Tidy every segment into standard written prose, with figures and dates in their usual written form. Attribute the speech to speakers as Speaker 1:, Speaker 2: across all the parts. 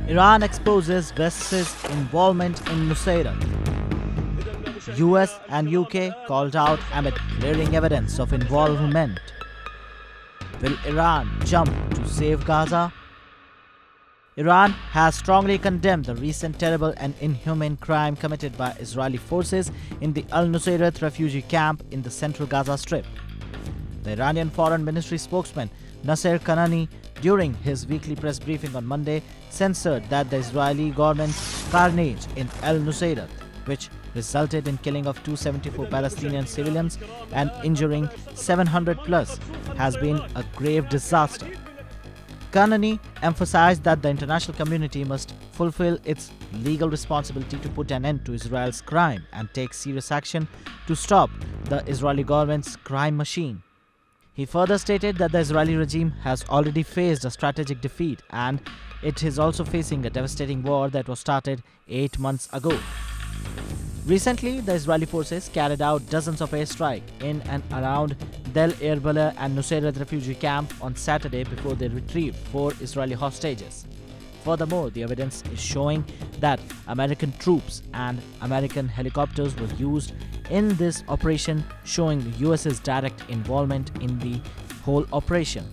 Speaker 1: Iran exposes West's involvement in Nuseirat. US and UK called out amid glaring evidence of involvement. Will Iran jump to save Gaza? Iran has strongly condemned the recent terrible and inhumane crime committed by Israeli forces in the al-Nuseirat refugee camp in the central Gaza Strip. The Iranian Foreign Ministry spokesman Nasser Kanani, during his weekly press briefing on Monday, censored that the Israeli government's carnage in al-Nuseirat, which resulted in killing of 274 Palestinian civilians and injuring 700 plus, has been a grave disaster. Kanani emphasized that the international community must fulfill its legal responsibility to put an end to Israel's crime and take serious action to stop the Israeli government's crime machine. He further stated that the Israeli regime has already faced a strategic defeat and it is also facing a devastating war that was started 8 months ago. Recently, the Israeli forces carried out dozens of airstrikes in and around Del Erbala and Nuseirat refugee camp on Saturday before they retrieved 4 Israeli hostages. Furthermore, the evidence is showing that American troops and American helicopters were used in this operation, showing the US's direct involvement in the whole operation.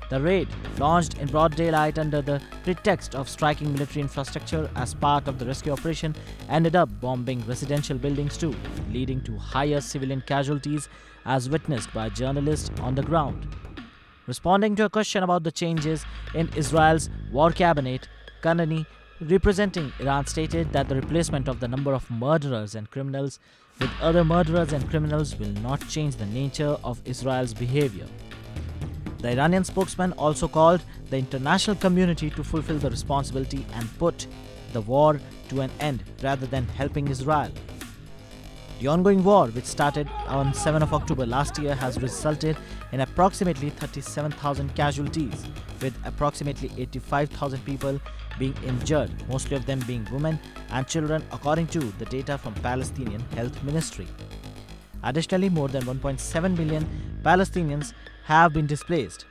Speaker 1: The raid, launched in broad daylight under the pretext of striking military infrastructure as part of the rescue operation, ended up bombing residential buildings too, leading to higher civilian casualties as witnessed by journalists on the ground. Responding to a question about the changes in Israel's war cabinet, Kanani, representing Iran, stated that the replacement of the number of murderers and criminals with other murderers and criminals will not change the nature of Israel's behavior. The Iranian spokesman also called the international community to fulfill the responsibility and put the war to an end rather than helping Israel. The ongoing war, which started on 7 of October last year, has resulted in approximately 37,000 casualties, with approximately 85,000 people being injured, mostly of them being women and children, according to the data from Palestinian Health Ministry. Additionally, more than 1.7 million Palestinians have been displaced.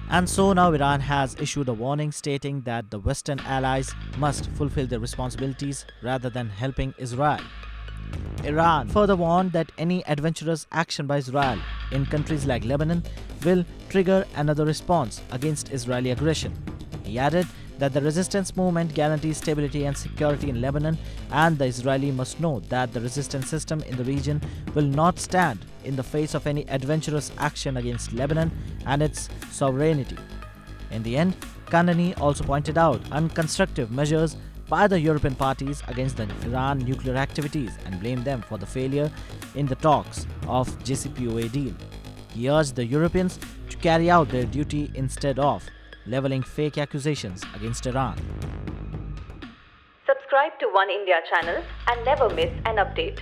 Speaker 1: And so now Iran has issued a warning stating that the Western allies must fulfill their responsibilities rather than helping Israel. Iran further warned that any adventurous action by Israel in countries like Lebanon will trigger another response against Israeli aggression. He added that the resistance movement guarantees stability and security in Lebanon, and the Israeli must know that the resistance system in the region will not stand in the face of any adventurous action against Lebanon and its sovereignty. In the end, Kanani also pointed out unconstructive measures by the European parties against the Iran nuclear activities and blamed them for the failure in the talks of JCPOA deal. He urged the Europeans to carry out their duty instead of leveling fake accusations against Iran.
Speaker 2: Subscribe to Oneindia channel and never miss an update.